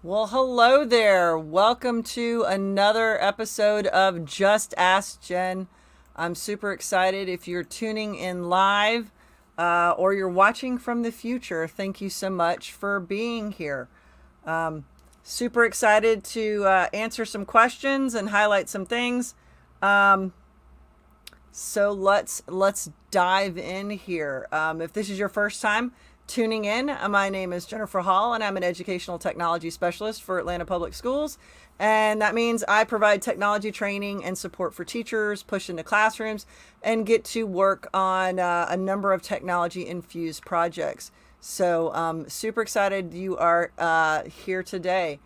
Well, hello there. Welcome to another episode of Just Ask Jen. I'm super excited if you're tuning in live or you're watching from the future. Thank you so much for being here. Super excited to answer some questions and highlight some things. Um, so let's dive in here. If this is your first time tuning in, my name is Jennifer Hall, and I'm an educational technology specialist for Atlanta Public Schools. And that means I provide technology training and support for teachers, push into classrooms, and get to work on a number of technology infused projects. So super excited you are here today.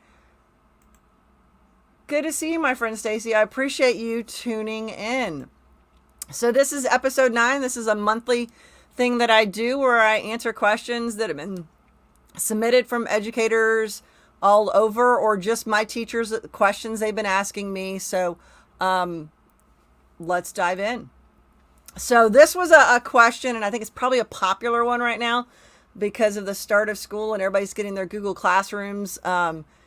Good to see you, my friend Stacy. I appreciate you tuning in. So this is episode 9. This is a monthly thing that I do where I answer questions that have been submitted from educators all over, or just my teachers, questions they've been asking me. So let's dive in. So this was a question, and I think it's probably a popular one right now because of the start of school and everybody's getting their Google Classrooms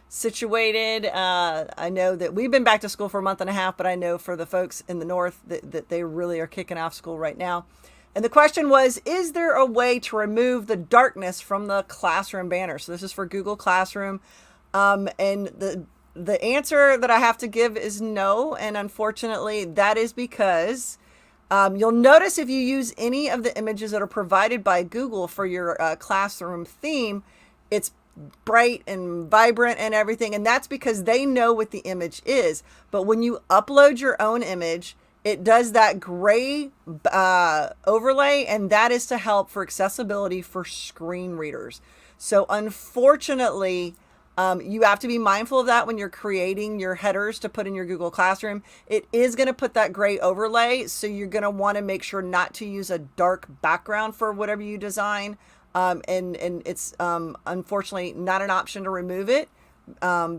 situated. I know that we've been back to school for a month and a half, but I know for the folks in the north that they really are kicking off school right now. And the question was, is there a way to remove the darkness from the classroom banner? So this is for Google Classroom. And the answer that I have to give is no. And unfortunately, that is because you'll notice if you use any of the images that are provided by Google for your classroom theme, it's bright and vibrant and everything. And that's because they know what the image is. But when you upload your own image, it does that gray overlay, and that is to help for accessibility for screen readers. So unfortunately, you have to be mindful of that when you're creating your headers to put in your Google Classroom. It is going to put that gray overlay, so you're going to want to make sure not to use a dark background for whatever you design. And it's unfortunately not an option to remove it.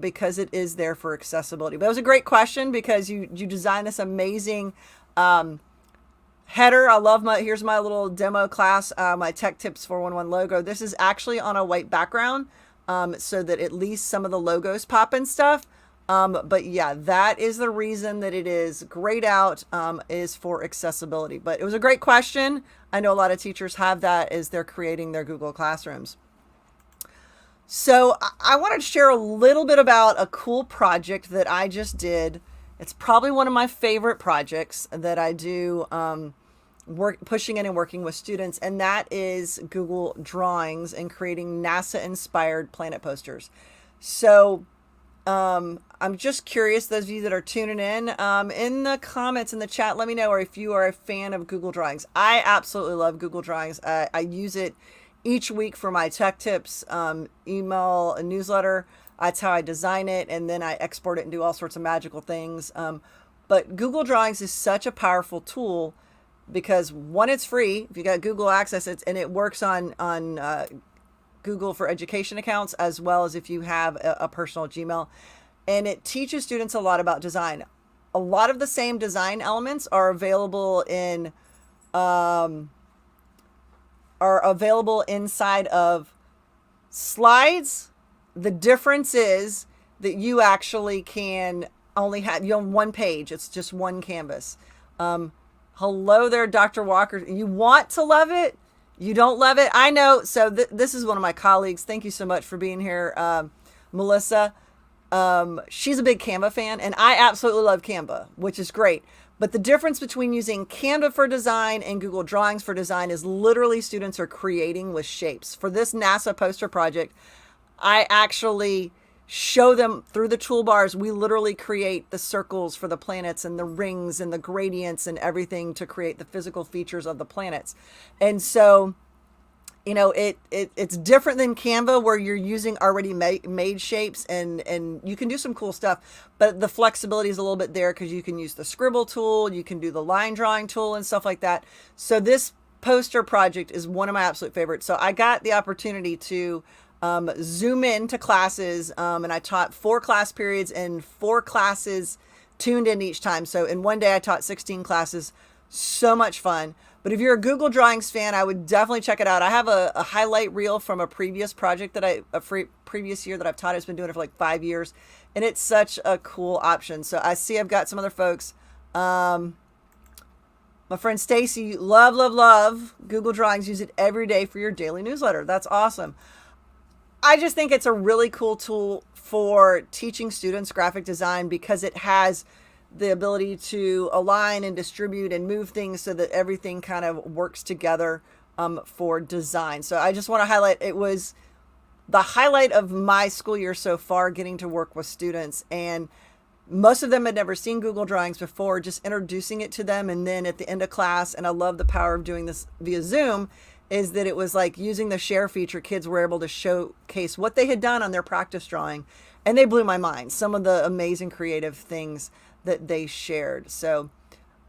Because it is there for accessibility. But it was a great question because you designed this amazing header. I love here's my little demo class, my Tech Tips 411 logo. This is actually on a white background so that at least some of the logos pop and stuff. But yeah, that is the reason that it is grayed out, is for accessibility. But it was a great question. I know a lot of teachers have that as they're creating their Google Classrooms. So I wanted to share a little bit about a cool project that I just did. It's probably one of my favorite projects that I do, pushing in and working with students, and that is Google Drawings and creating NASA-inspired planet posters. So I'm just curious, those of you that are tuning in the comments, in the chat, let me know, or if you are a fan of Google Drawings. I absolutely love Google Drawings. I use it each week for my tech tips, email, a newsletter. That's how I design it. And then I export it and do all sorts of magical things. But Google Drawings is such a powerful tool because one, it's free. If you got Google Access, and it works on Google for education accounts, as well as if you have a personal Gmail. And it teaches students a lot about design. A lot of the same design elements are available inside of slides. The difference is that you actually can only have one page. It's just one canvas. Hello there, Dr. Walker. You want to love it. You don't love it. I know. So this is one of my colleagues. Thank you so much for being here, Melissa. She's a big Canva fan, and I absolutely love Canva, which is great. But the difference between using Canva for design and Google Drawings for design is literally students are creating with shapes. For this NASA poster project, I actually show them through the toolbars. We literally create the circles for the planets and the rings and the gradients and everything to create the physical features of the planets. And so, you know, it's different than Canva, where you're using already made shapes, and you can do some cool stuff, but the flexibility is a little bit there because you can use the scribble tool, you can do the line drawing tool and stuff like that. So this poster project is one of my absolute favorites. So I got the opportunity to zoom in to classes, and I taught 4 class periods and 4 classes tuned in each time. So in one day I taught 16 classes. So much fun. But if you're a Google Drawings fan, I would definitely check it out. I have a highlight reel from a previous project previous year that I've taught. I've been doing it for like 5 years, and it's such a cool option. So I see I've got some other folks. My friend Stacy, love Google Drawings. Use it every day for your daily newsletter. That's awesome. I just think it's a really cool tool for teaching students graphic design because it has the ability to align and distribute and move things so that everything kind of works together for design. So I just want to highlight, it was the highlight of my school year so far, getting to work with students, and most of them had never seen Google Drawings before, just introducing it to them. And then at the end of class, and I love the power of doing this via Zoom, is that it was like using the share feature, kids were able to showcase what they had done on their practice drawing. And they blew my mind, some of the amazing creative things that they shared. So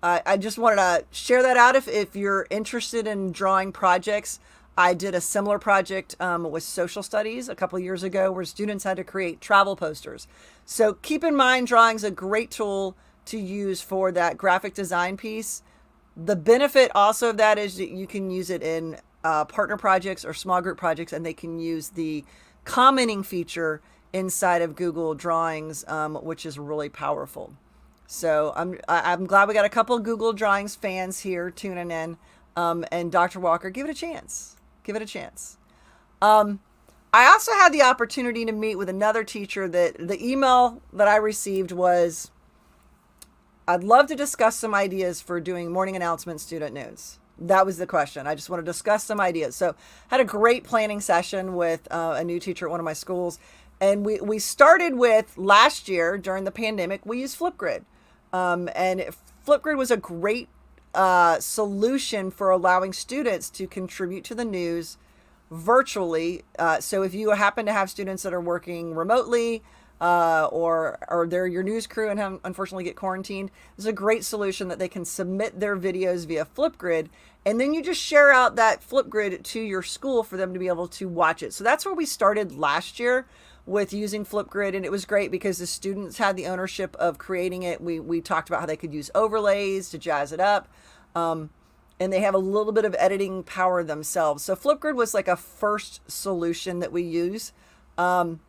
I just wanted to share that out. If you're interested in drawing projects, I did a similar project with social studies a couple of years ago where students had to create travel posters. So keep in mind, drawing's a great tool to use for that graphic design piece. The benefit also of that is that you can use it in partner projects or small group projects, and they can use the commenting feature inside of Google Drawings, which is really powerful. So I'm glad we got a couple of Google Drawings fans here tuning in. And Dr. Walker, give it a chance. Give it a chance. I also had the opportunity to meet with another teacher. That the email that I received was, I'd love to discuss some ideas for doing morning announcement student news. That was the question. I just want to discuss some ideas. So had a great planning session with a new teacher at one of my schools. And we started with, last year during the pandemic, we used Flipgrid. And Flipgrid was a great solution for allowing students to contribute to the news virtually. So if you happen to have students that are working remotely, or they're your news crew and have, unfortunately get quarantined, this is a great solution that they can submit their videos via Flipgrid, and then you just share out that Flipgrid to your school for them to be able to watch it. So that's where we started last year with using Flipgrid, and it was great because the students had the ownership of creating it. We talked about how they could use overlays to jazz it up, and they have a little bit of editing power themselves. So Flipgrid was like a first solution that we use. And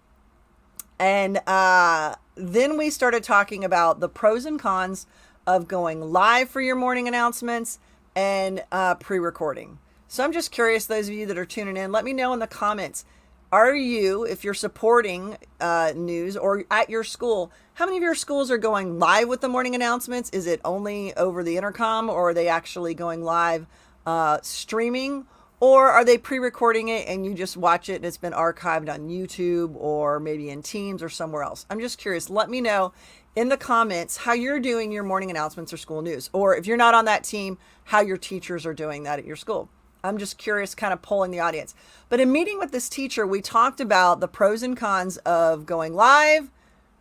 then we started talking about the pros and cons of going live for your morning announcements and pre-recording. So I'm just curious, those of you that are tuning in, let me know in the comments. Are you, if you're supporting news or at your school, how many of your schools are going live with the morning announcements? Is it only over the intercom, or are they actually going live streaming? Or are they pre-recording it and you just watch it and it's been archived on YouTube or maybe in Teams or somewhere else? I'm just curious. Let me know in the comments how you're doing your morning announcements or school news. Or if you're not on that team, how your teachers are doing that at your school. I'm just curious, kind of polling the audience. But in meeting with this teacher, we talked about the pros and cons of going live,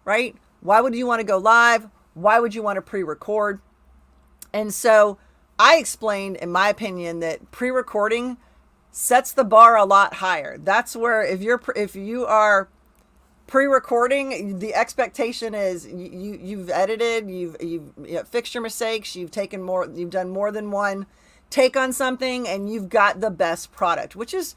right? Why would you want to go live? Why would you want to pre-record? And so I explained, in my opinion, that pre-recording sets the bar a lot higher. That's where if you are pre-recording, the expectation is you've edited, you've fixed your mistakes, you've done more than one take on something, and you've got the best product, which is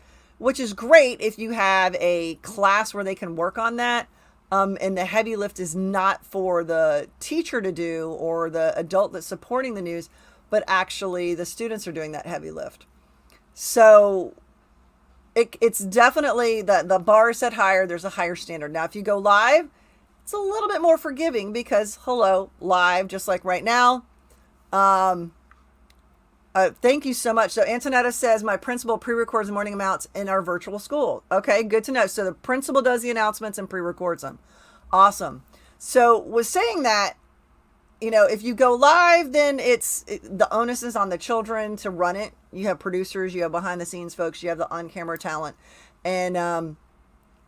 great if you have a class where they can work on that. And the heavy lift is not for the teacher to do or the adult that's supporting the news, but actually the students are doing that heavy lift. So it's definitely the bar is set higher. There's a higher standard. Now, if you go live, it's a little bit more forgiving because live, just like right now. Thank you so much. So Antonetta says, my principal pre-records the morning amounts in our virtual school. Okay, good to know. So the principal does the announcements and pre-records them. Awesome. So was saying that, if you go live, then the onus is on the children to run it. You have producers, you have behind the scenes folks, you have the on-camera talent. And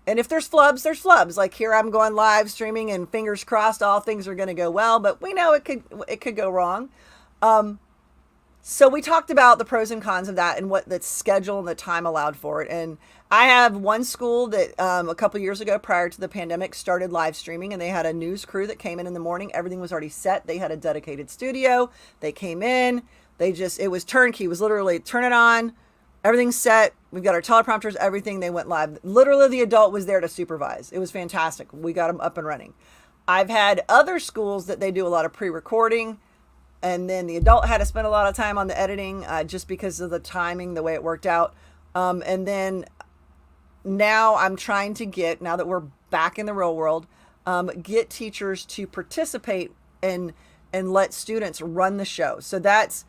if there's flubs, there's flubs. Like here I'm going live streaming and fingers crossed all things are going to go well, but we know it could go wrong. So we talked about the pros and cons of that and what the schedule and the time allowed for it. And I have one school that a couple years ago, prior to the pandemic, started live streaming, and they had a news crew that came in the morning. Everything was already set. They had a dedicated studio. They came in. It was turnkey. It was literally turn it on, everything's set. We've got our teleprompters, everything. They went live. Literally, the adult was there to supervise. It was fantastic. We got them up and running. I've had other schools that they do a lot of pre-recording, and then the adult had to spend a lot of time on the editing just because of the timing, the way it worked out. And then now I'm trying to get, now that we're back in the real world, get teachers to participate and let students run the show. So that's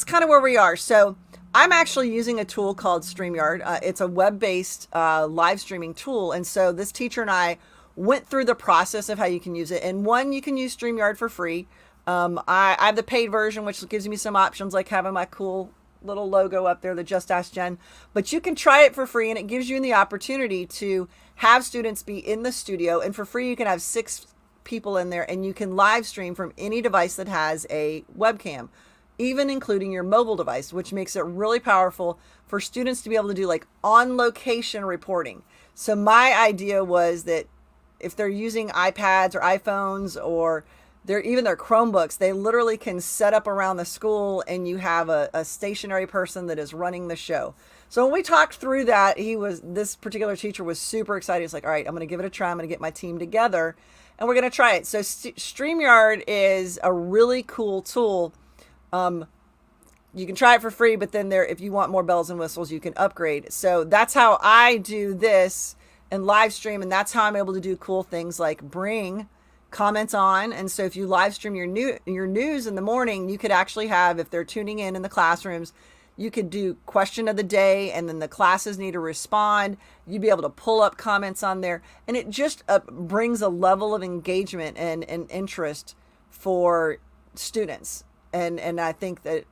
kind of where we are. So I'm actually using a tool called StreamYard. It's a web-based live streaming tool. And so this teacher and I went through the process of how you can use it. And one, you can use StreamYard for free. I have the paid version, which gives me some options like having my cool little logo up there, the Just Ask Jen. But you can try it for free, and it gives you the opportunity to have students be in the studio. And for free, you can have 6 people in there, and you can live stream from any device that has a webcam, even including your mobile device, which makes it really powerful for students to be able to do like on location reporting. So my idea was that if they're using iPads or iPhones or even their Chromebooks, they literally can set up around the school, and you have a stationary person that is running the show. So when we talked through that, this particular teacher was super excited. He's like, all right, I'm going to give it a try. I'm going to get my team together and we're going to try it. So StreamYard is a really cool tool. You can try it for free, but then if you want more bells and whistles, you can upgrade. So that's how I do this and live stream. And that's how I'm able to do cool things like bring comments on. And so if you live stream your news in the morning, you could actually have, if they're tuning in the classrooms, you could do question of the day, and then the classes need to respond. You'd be able to pull up comments on there, and it just brings a level of engagement and interest for students. And I think that,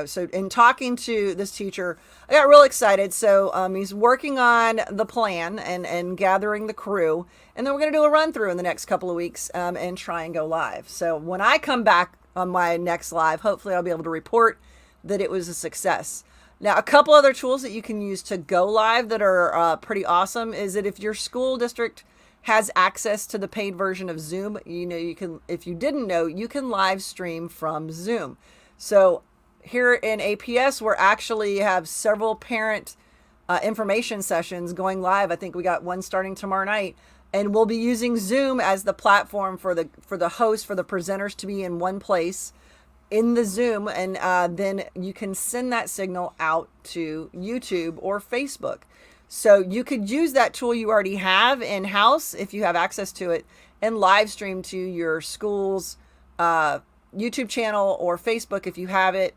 so in talking to this teacher, I got real excited. So he's working on the plan and gathering the crew. And then we're going to do a run through in the next couple of weeks and try and go live. So when I come back on my next live, hopefully I'll be able to report that it was a success. Now, a couple other tools that you can use to go live that are pretty awesome is that if your school district has access to the paid version of Zoom, you can, if you didn't know, you can live stream from Zoom. So here in APS, we're actually have several parent information sessions going live. I think we got one starting tomorrow night, and we'll be using Zoom as the platform for the host, for the presenters to be in one place in the Zoom, and then you can send that signal out to YouTube or Facebook. So you could use that tool you already have in-house if you have access to it, and live stream to your school's YouTube channel or Facebook if you have it,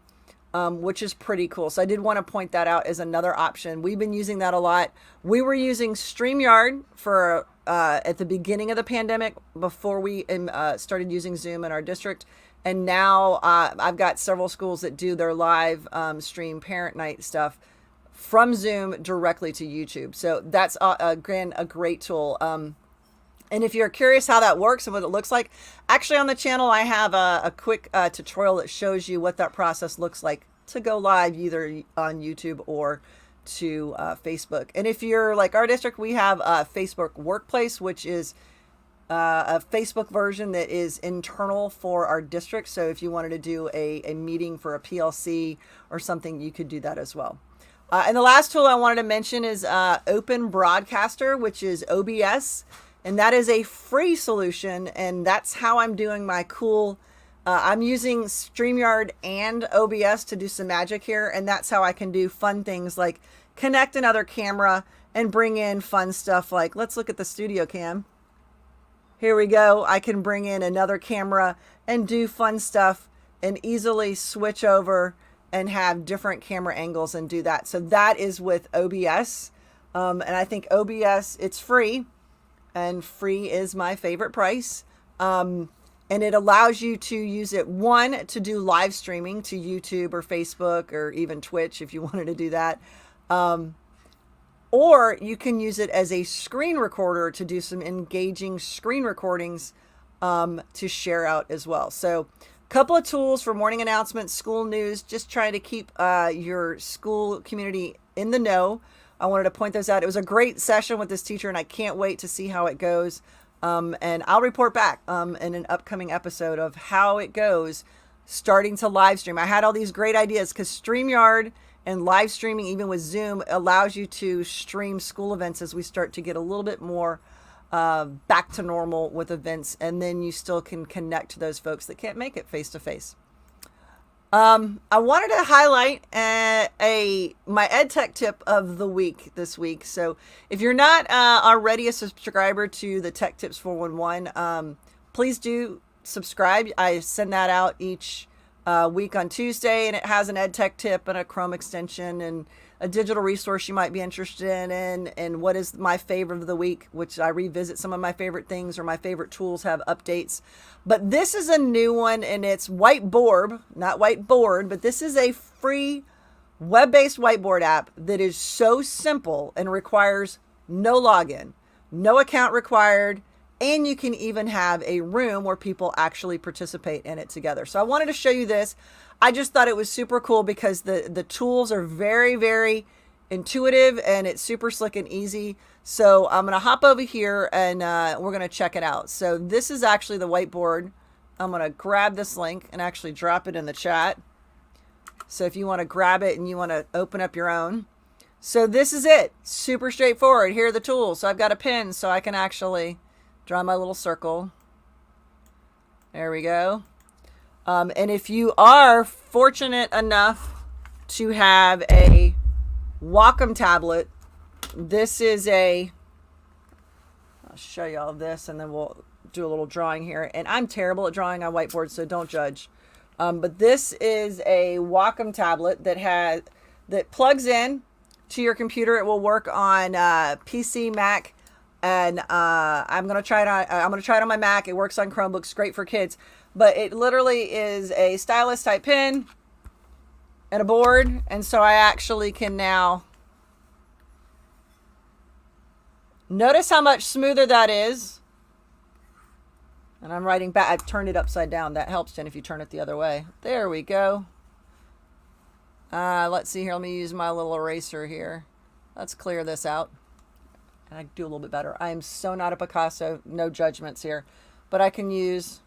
which is pretty cool. So I did want to point that out as another option. We've been using that a lot. We were using StreamYard for at the beginning of the pandemic before we started using Zoom in our district. And now I've got several schools that do their live stream parent night stuff from Zoom directly to YouTube. So that's a great tool. And if you're curious how that works and what it looks like, actually on the channel, I have a quick tutorial that shows you what that process looks like to go live either on YouTube or to Facebook. And if you're like our district, we have a Facebook Workplace, which is a Facebook version that is internal for our district. So if you wanted to do a meeting for a PLC or something, you could do that as well. And the last tool I wanted to mention is Open Broadcaster, which is OBS. And that is a free solution. And that's how I'm doing my cool, I'm using StreamYard and OBS to do some magic here. And that's how I can do fun things like connect another camera and bring in fun stuff like, let's look at the studio cam. Here we go. I can bring in another camera and do fun stuff and easily switch over and have different camera angles and do that. So that is with OBS. And I think OBS, it's free, and free is my favorite price. And it allows you to use it, one, to do live streaming to YouTube or Facebook or even Twitch if you wanted to do that. Or you can use it as a screen recorder to do some engaging screen recordings to share out as well. So a couple of tools for morning announcements, school news, just trying to keep your school community in the know. I wanted to point those out. It was a great session with this teacher, and I can't wait to see how it goes. And I'll report back in an upcoming episode of how it goes starting to live stream. I had all these great ideas because StreamYard and live streaming, even with Zoom, allows you to stream school events as we start to get a little bit more back to normal with events, and then you still can connect to those folks that can't make it face to face. I wanted to highlight my EdTech tip of the week this week. So if you're not already a subscriber to the Tech Tips 411, please do subscribe. I send that out each week on Tuesday, and it has an EdTech tip and a Chrome extension and a digital resource you might be interested in, and what is my favorite of the week, which I revisit some of my favorite things, or my favorite tools have updates. But this is a new one, and it's Whiteboard, not whiteboard, but this is a free web-based whiteboard app that is so simple and requires no login, no account required, and you can even have a room where people actually participate in it together. So I wanted to show you this. I just thought it was super cool because the tools are very, very intuitive, and it's super slick and easy. So I'm going to hop over here, and we're going to check it out. So this is actually the whiteboard. I'm going to grab this link and actually drop it in the chat. So if you want to grab it and you want to open up your own. So this is it. Super straightforward. Here are the tools. So I've got a pen so I can actually draw my little circle. There we go. And if you are fortunate enough to have a Wacom tablet, this is I'll show you all this, and then we'll do a little drawing here. And I'm terrible at drawing on whiteboards, so don't judge. But this is a Wacom tablet that plugs in to your computer. It will work on PC, Mac, and I'm gonna try it on my Mac. It works on Chromebooks, great for kids. But it literally is a stylus type pen and a board, and so I actually can now notice how much smoother that is. And I'm writing back. I've turned it upside down. That helps, Jen, if you turn it the other way. There we go. Let's see here. Let me use my little eraser here. Let's clear this out. And I do a little bit better. I am so not a Picasso. No judgments here. But I can use...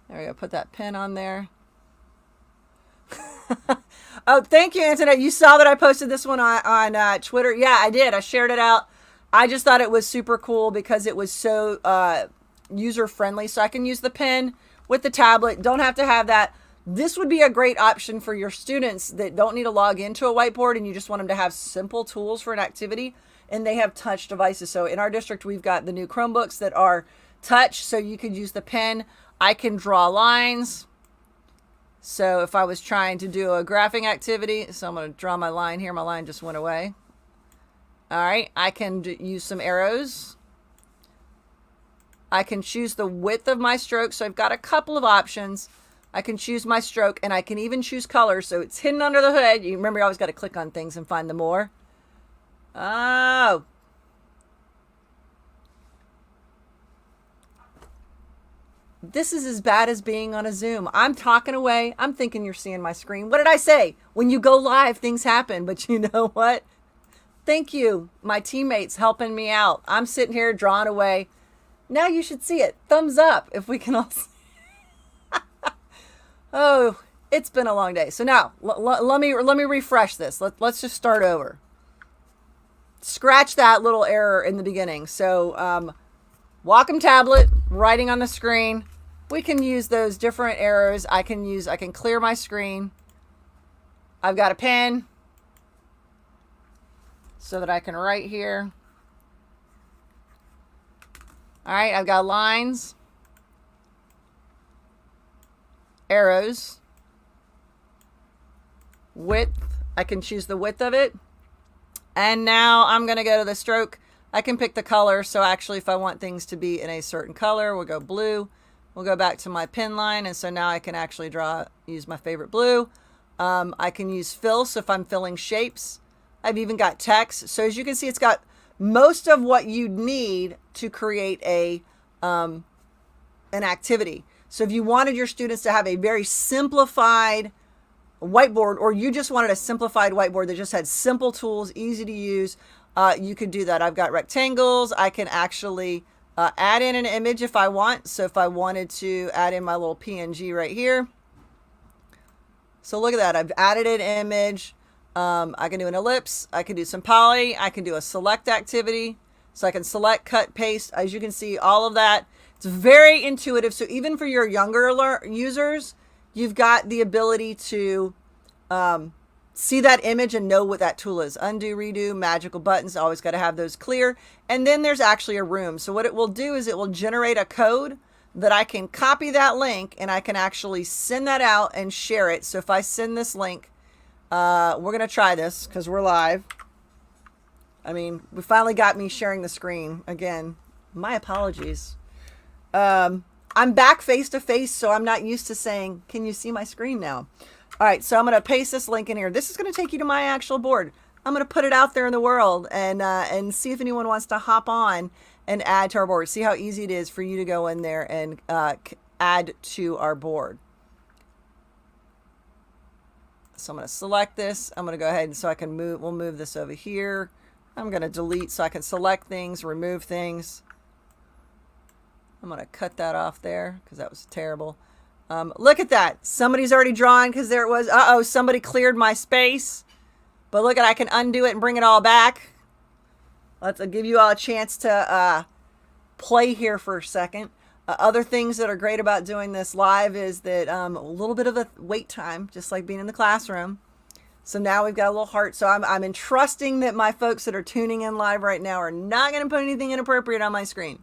There we go. Put that pen on there. Oh, thank you, Antoinette. You saw that I posted this one on Twitter. Yeah, I did. I shared it out. I just thought it was super cool because it was so user-friendly. So I can use the pen with the tablet. Don't have to have that. This would be a great option for your students that don't need to log into a whiteboard, and you just want them to have simple tools for an activity, and they have touch devices. So in our district, we've got the new Chromebooks that are touch, so you could use the pen. I can draw lines. So if I was trying to do a graphing activity, so I'm going to draw my line here. My line just went away. All right. I can use some arrows. I can choose the width of my stroke. So I've got a couple of options. I can choose my stroke, and I can even choose color. So it's hidden under the hood. You remember, you always got to click on things and find the more. Oh, this is as bad as being on a Zoom. I'm talking away. I'm thinking you're seeing my screen. What did I say? When you go live, things happen. But you know what? Thank you, my teammates, helping me out. I'm sitting here drawing away. Now you should see it. Thumbs up if we can all see. Oh, it's been a long day. So now let me refresh this. Let's just start over. Scratch that little error in the beginning. So Wacom tablet, writing on the screen. We can use those different arrows. I can clear my screen. I've got a pen so that I can write here. All right, I've got lines, arrows, width. I can choose the width of it. And now I'm going to go to the stroke. I can pick the color. So actually, if I want things to be in a certain color, we'll go blue. We'll go back to my pen line. And so now I can actually use my favorite blue. I can use fill. So if I'm filling shapes, I've even got text. So as you can see, it's got most of what you need to create an activity. So if you wanted your students to have a very simplified whiteboard, or you just wanted a simplified whiteboard that just had simple tools, easy to use, you could do that. I've got rectangles. I can actually add in an image if I want. So if I wanted to add in my little PNG right here, So look at that. I've added an image. I can do an ellipse. I can do some poly. I can do a select activity. So I can select, cut, paste. As you can see, all of that. It's very intuitive. So even for your younger users, you've got the ability to see that image and know what that tool is. Undo, redo, magical buttons. Always got to have those clear. And then there's actually a room. So what it will do is it will generate a code that I can copy that link and I can actually send that out and share it. So if I send this link, we're going to try this because we're live. I mean, we finally got me sharing the screen again. My apologies. I'm back face to face, so I'm not used to saying, can you see my screen now? All right, so I'm going to paste this link in here. This is going to take you to my actual board. I'm going to put it out there in the world and see if anyone wants to hop on and add to our board. See how easy it is for you to go in there and add to our board. So I'm going to select this. I'm going to go ahead and so I can move. We'll move this over here. I'm going to delete so I can select things, remove things. I'm going to cut that off there because that was terrible. Look at that. Somebody's already drawn because there it was. Uh-oh, somebody cleared my space. But look at, I can undo it and bring it all back. Let's give you all a chance to play here for a second. Other things that are great about doing this live is that a little bit of a wait time, just like being in the classroom. So now we've got a little heart. So I'm entrusting that my folks that are tuning in live right now are not going to put anything inappropriate on my screen.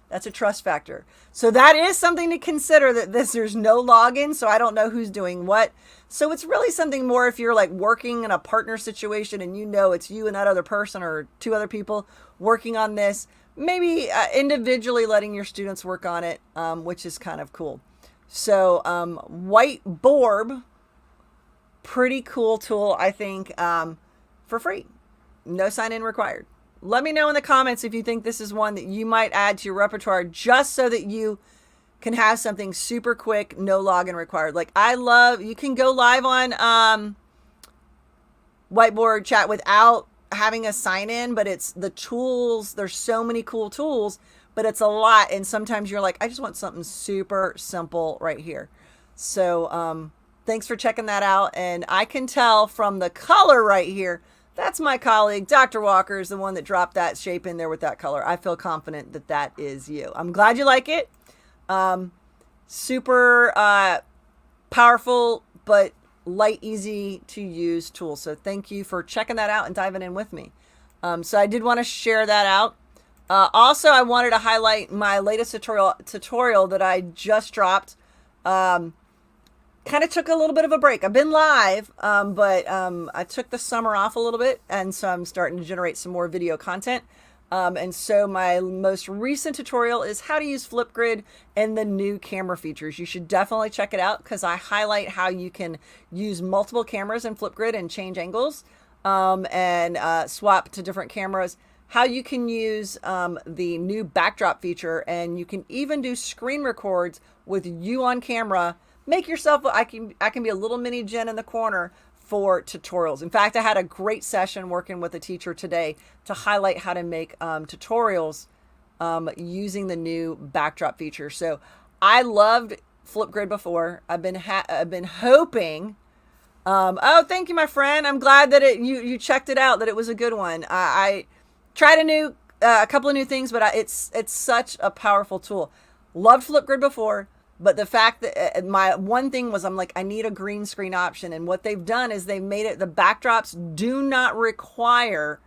That's a trust factor. So that is something to consider, that there's no login, so I don't know who's doing what. So it's really something more if you're like working in a partner situation and you know it's you and that other person or two other people working on this, maybe individually letting your students work on it, which is kind of cool. So Whiteboard, pretty cool tool, I think, for free. No sign in required. Let me know in the comments if you think this is one that you might add to your repertoire just so that you can have something super quick, no login required. Like you can go live on Whiteboard chat without having a sign in, but it's the tools. There's so many cool tools, but it's a lot. And sometimes you're like, I just want something super simple right here. So thanks for checking that out. And I can tell from the color right here, that's my colleague, Dr. Walker, is the one that dropped that shape in there with that color. I feel confident that that is you. I'm glad you like it. Super powerful, but light, easy to use tool. So thank you for checking that out and diving in with me. So I did want to share that out. Also, I wanted to highlight my latest tutorial that I just dropped. Kind of took a little bit of a break. I've been live, but I took the summer off a little bit, and so I'm starting to generate some more video content. And so my most recent tutorial is how to use Flipgrid and the new camera features. You should definitely check it out because I highlight how you can use multiple cameras in Flipgrid and change angles and swap to different cameras. How you can use the new backdrop feature, and you can even do screen records with you on camera. Make yourself, I can be a little mini Jen in the corner for tutorials. In fact, I had a great session working with a teacher today to highlight how to make tutorials using the new backdrop feature. So I loved Flipgrid before. I've been hoping. Oh, thank you, my friend. I'm glad that you checked it out, that it was a good one. I tried a couple of new things, but it's such a powerful tool. Loved Flipgrid before. But the fact that my one thing was, I'm like, I need a green screen option. And what they've done is they've made it, the backdrops do not require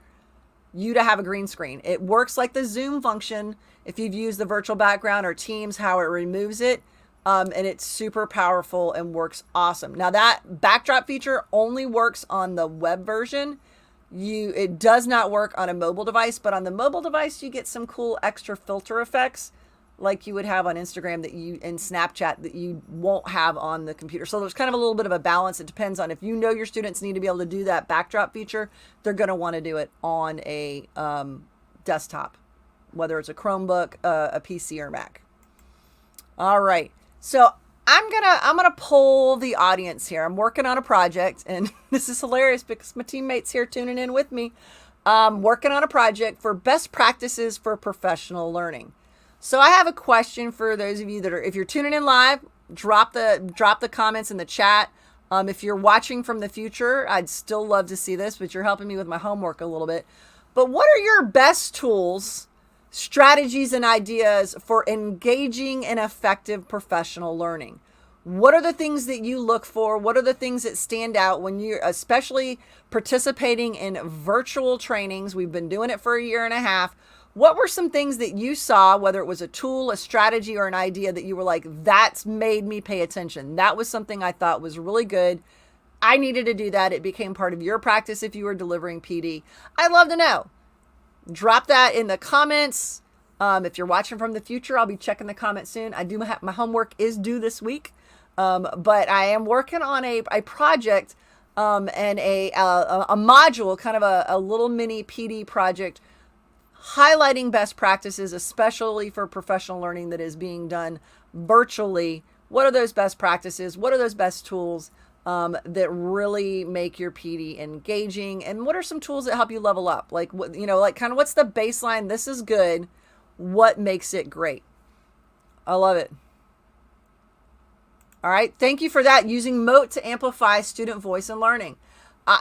you to have a green screen. It works like the zoom function if you've used the virtual background or Teams, how it removes it. And it's super powerful and works awesome. Now that backdrop feature only works on the web version. It does not work on a mobile device, but on the mobile device, you get some cool extra filter effects like you would have on Instagram and Snapchat that you won't have on the computer. So there's kind of a little bit of a balance. It depends on if you know your students need to be able to do that backdrop feature, they're going to want to do it on a desktop, whether it's a Chromebook, a PC, or Mac. All right. So I'm gonna poll the audience here. I'm working on a project, and this is hilarious because my teammates here tuning in with me. Working on a project for best practices for professional learning. So I have a question for those of you that are, if you're tuning in live, drop the comments in the chat. If you're watching from the future, I'd still love to see this, but you're helping me with my homework a little bit. But what are your best tools, strategies, and ideas for engaging in effective professional learning? What are the things that you look for? What are the things that stand out when you're especially participating in virtual trainings? We've been doing it for a year and a half. What were some things that you saw, whether it was a tool, a strategy, or an idea that you were like, that's made me pay attention? That was something I thought was really good. I needed to do that. It became part of your practice if you were delivering PD. I'd love to know. Drop that in the comments. If you're watching from the future, I'll be checking the comments soon. I do have my homework is due this week, but I am working on a project and a module, kind of a little mini PD project, highlighting best practices, especially for professional learning that is being done virtually. What are those best practices? What are those best tools that really make your PD engaging? And what are some tools that help you level up? Like, what, like kind of what's the baseline? This is good. What makes it great? I love it. All right. Thank you for that. Using Mote to amplify student voice and learning.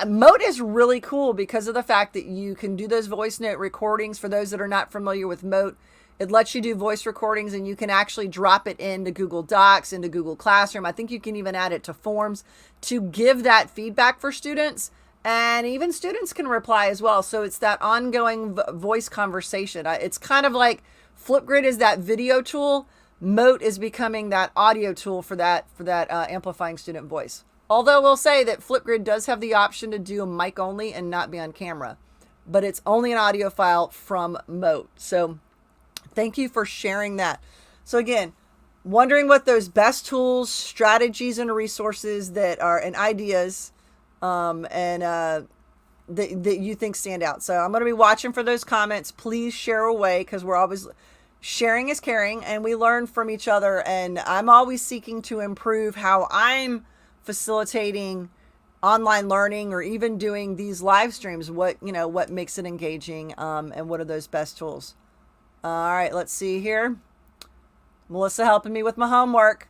Mote is really cool because of the fact that you can do those voice note recordings. For those that are not familiar with Mote, it lets you do voice recordings, and you can actually drop it into Google Docs, into Google Classroom. I think you can even add it to forms to give that feedback for students, and even students can reply as well. So it's that ongoing voice conversation. It's kind of like Flipgrid is that video tool. Mote is becoming that audio tool for that amplifying student voice. Although we'll say that Flipgrid does have the option to do a mic only and not be on camera, but it's only an audio file from Mote. So thank you for sharing that. So again, wondering what those best tools, strategies, and resources that are, and ideas that you think stand out. So I'm going to be watching for those comments. Please share away, because we're always sharing is caring, and we learn from each other. And I'm always seeking to improve how I'm facilitating online learning, or even doing these live streams. What makes it engaging, and what are those best tools? All right, let's see here. Melissa helping me with my homework.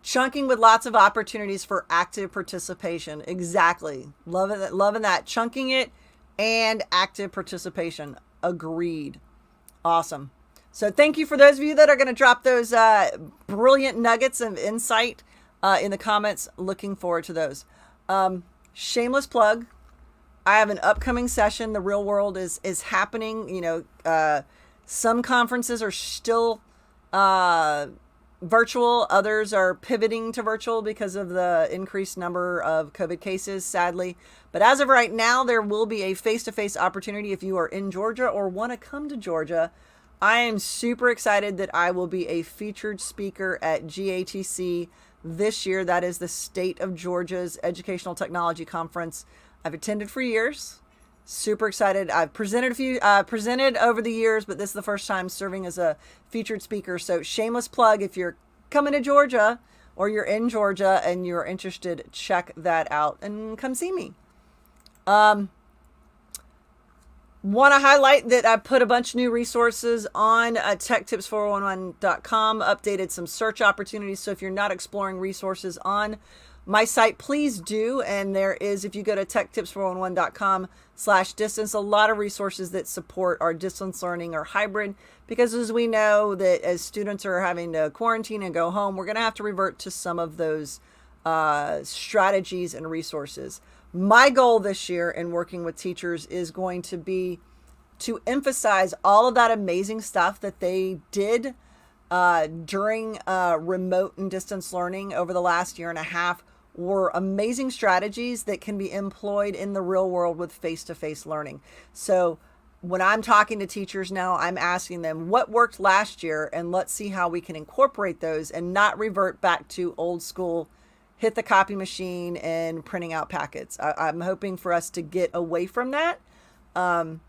Chunking with lots of opportunities for active participation. Exactly. Loving that. Chunking it and active participation. Agreed. Awesome. So thank you for those of you that are going to drop those brilliant nuggets of insight in the comments. Looking forward to those. Shameless plug. I have an upcoming session. The real world is happening. Some conferences are still virtual. Others are pivoting to virtual because of the increased number of COVID cases, sadly. But as of right now, there will be a face-to-face opportunity if you are in Georgia or want to come to Georgia. I am super excited that I will be a featured speaker at GATC this year. That is the State of Georgia's Educational Technology Conference. I've attended for years. Super excited. I've presented over the years, but this is the first time serving as a featured speaker. So shameless plug, if you're coming to Georgia or you're in Georgia and you're interested, check that out and come see me. Want to highlight that I put a bunch of new resources on techtips411.com, updated some search opportunities. So if you're not exploring resources on my site, please do. And there is, if you go to techtips411.com/distance, a lot of resources that support our distance learning or hybrid, because as we know that as students are having to quarantine and go home, we're going to have to revert to some of those strategies and resources. My goal this year in working with teachers is going to be to emphasize all of that amazing stuff that they did during remote and distance learning over the last year and a half were amazing strategies that can be employed in the real world with face-to-face learning. So when I'm talking to teachers now, I'm asking them what worked last year, and let's see how we can incorporate those and not revert back to old school, hit the copy machine and printing out packets. I'm hoping for us to get away from that, and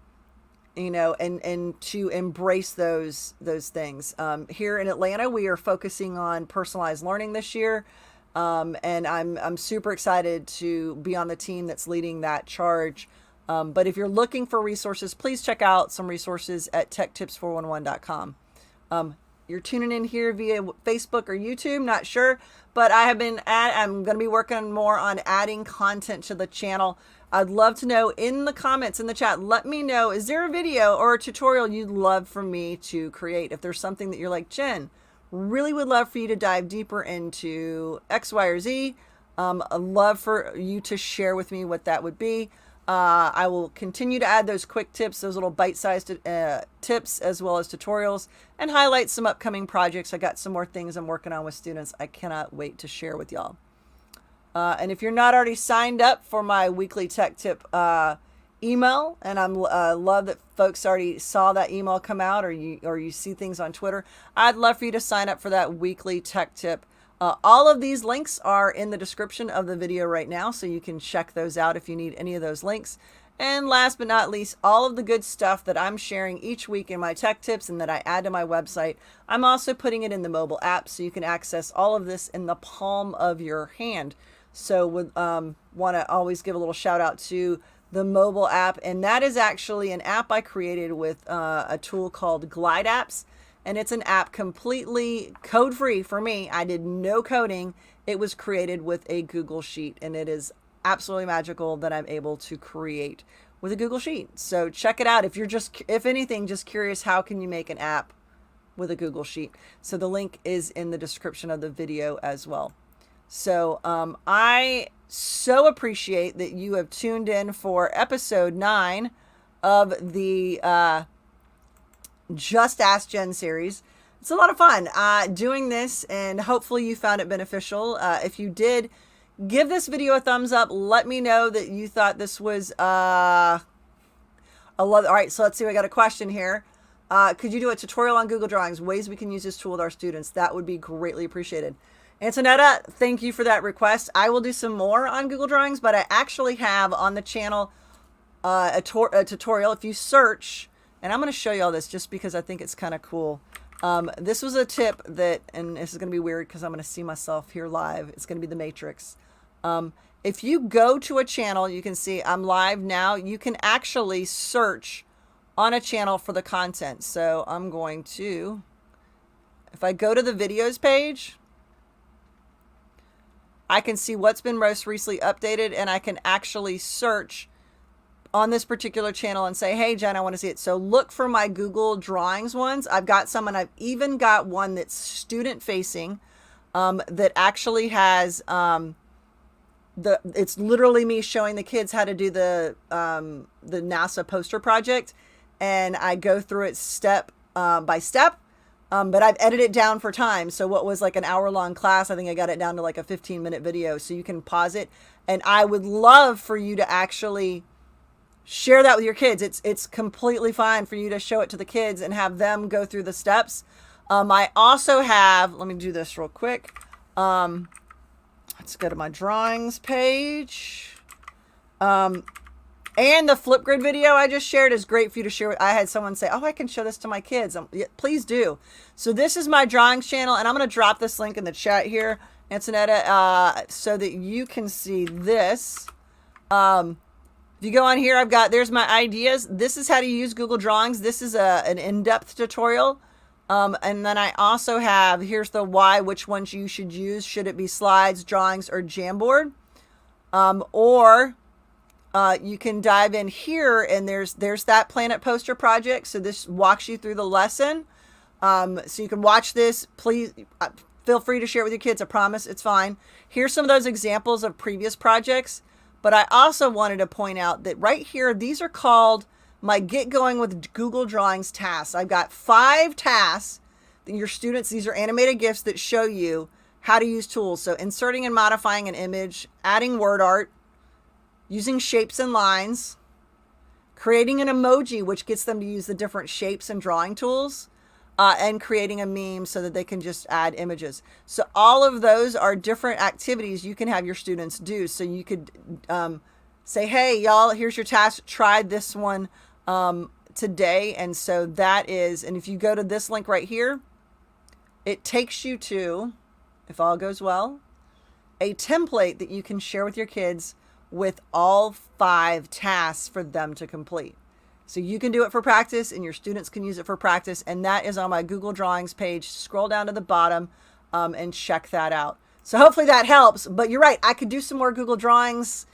to embrace those things. Here in Atlanta, we are focusing on personalized learning this year. And I'm super excited to be on the team that's leading that charge. But if you're looking for resources, please check out some resources at techtips411.com. you're tuning in here via Facebook or YouTube, not sure, but I'm going to be working more on adding content to the channel. I'd love to know in the comments, in the chat, let me know, is there a video or a tutorial you'd love for me to create? If there's something that you're like, Jen, really would love for you to dive deeper into X, Y, or Z. I'd love for you to share with me what that would be. I will continue to add those quick tips, those little bite-sized tips, as well as tutorials, and highlight some upcoming projects. I got some more things I'm working on with students I cannot wait to share with y'all. And if you're not already signed up for my weekly tech tip email, and I'm love that folks already saw that email come out, or you see things on Twitter, I'd love for you to sign up for that weekly tech tip. All of these links are in the description of the video right now, so you can check those out if you need any of those links. And last but not least, all of the good stuff that I'm sharing each week in my tech tips and that I add to my website, I'm also putting it in the mobile app, so you can access all of this in the palm of your hand. So would want to always give a little shout out to the mobile app, and that is actually an app I created with a tool called Glide Apps. And it's an app completely code-free for me. I did no coding. It was created with a Google Sheet, and it is absolutely magical that I'm able to create with a Google Sheet. So check it out. If you're just, if anything, just curious, how can you make an app with a Google Sheet? So the link is in the description of the video as well. So I so appreciate that you have tuned in for episode 9 of the Just Ask Jen series. It's a lot of fun doing this, and hopefully you found it beneficial. If you did, give this video a thumbs up. Let me know that you thought this was a lot. All right, so let's see. I got a question here. Could you do a tutorial on Google Drawings, ways we can use this tool with our students? That would be greatly appreciated. Antonetta, thank you for that request. I will do some more on Google Drawings, but I actually have on the channel a tutorial. If you search, and I'm going to show you all this just because I think it's kind of cool. This was a tip that, and this is going to be weird because I'm going to see myself here live. It's going to be the Matrix. If you go to a channel, you can see I'm live now. You can actually search on a channel for the content. So I'm going to, if I go to the videos page, I can see what's been most recently updated, and I can actually search on this particular channel and say, hey, Jen, I want to see it. So look for my Google Drawings ones. I've got some, and I've even got one that's student facing that actually has it's literally me showing the kids how to do the NASA poster project, and I go through it step by step. But I've edited it down for time. So what was like an hour-long class, I think I got it down to like a 15-minute video, so you can pause it. And I would love for you to actually share that with your kids. It's completely fine for you to show it to the kids and have them go through the steps. I also have, let me do this real quick. Let's go to my drawings page. And the Flipgrid video I just shared is great for you to share. I had someone say, oh, I can show this to my kids. Yeah, please do. So this is my drawings channel, and I'm going to drop this link in the chat here, Antonetta, so that you can see this. If you go on here, there's my ideas. This is how to use Google Drawings. This is an in-depth tutorial. And then I also have, here's the why, which ones you should use. Should it be slides, drawings, or Jamboard? You can dive in here, and there's that planet poster project. So this walks you through the lesson. So you can watch this. Please feel free to share it with your kids. I promise it's fine. Here's some of those examples of previous projects. But I also wanted to point out that right here, these are called my Get Going with Google Drawings tasks. I've got 5 tasks that your students, these are animated GIFs that show you how to use tools. So inserting and modifying an image, adding word art, using shapes and lines, creating an emoji, which gets them to use the different shapes and drawing tools, and creating a meme so that they can just add images. So all of those are different activities you can have your students do. So you could say, hey, y'all, here's your task. Try this one today. And so that is, and if you go to this link right here, it takes you to, if all goes well, a template that you can share with your kids with all 5 tasks for them to complete. So you can do it for practice and your students can use it for practice. And that is on my Google Drawings page. Scroll down to the bottom and check that out. So hopefully that helps. But you're right. I could do some more Google Drawings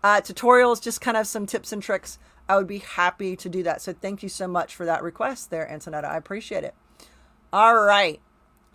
tutorials, just kind of some tips and tricks. I would be happy to do that. So thank you so much for that request there, Antonetta. I appreciate it. All right.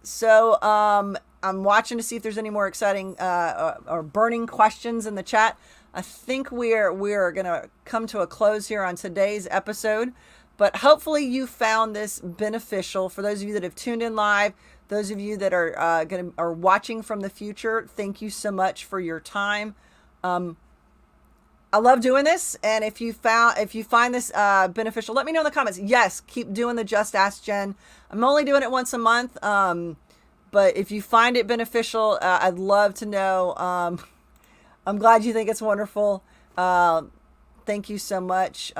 So I'm watching to see if there's any more exciting or burning questions in the chat. I think we're going to come to a close here on today's episode, but hopefully you found this beneficial. For those of you that have tuned in live, those of you that are watching from the future, thank you so much for your time. I love doing this, and if you find this beneficial, let me know in the comments. Yes, keep doing the Just Ask Jen. I'm only doing it once a month, but if you find it beneficial, I'd love to know. I'm glad you think it's wonderful. Thank you so much.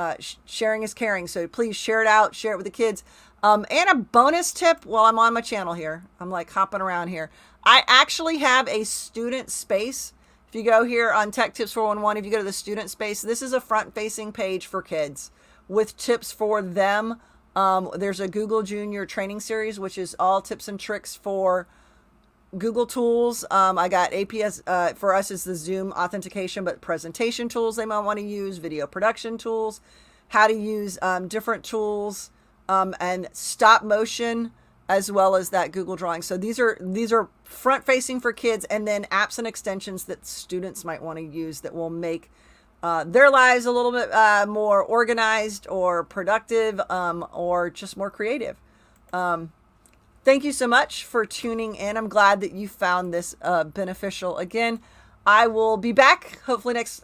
Sharing is caring, so please share it out, share it with the kids. And a bonus tip while I'm on my channel here, I'm like hopping around here. I actually have a student space. If you go here on Tech Tips 411, if you go to the student space, this is a front-facing page for kids with tips for them. There's a Google Junior training series, which is all tips and tricks for Google tools. I got APS, for us is the Zoom authentication, but presentation tools they might want to use, video production tools, how to use different tools, and stop motion, as well as that Google Drawing. So these are front facing for kids, and then apps and extensions that students might want to use that will make their lives a little bit more organized or productive, or just more creative. Thank you so much for tuning in. I'm glad that you found this beneficial. Again, I will be back hopefully next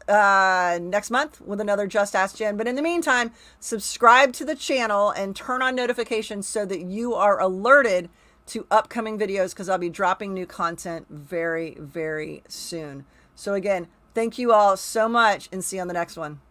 month with another Just Ask Jen. But in the meantime, subscribe to the channel and turn on notifications so that you are alerted to upcoming videos, because I'll be dropping new content very, very soon. So again, thank you all so much, and see you on the next one.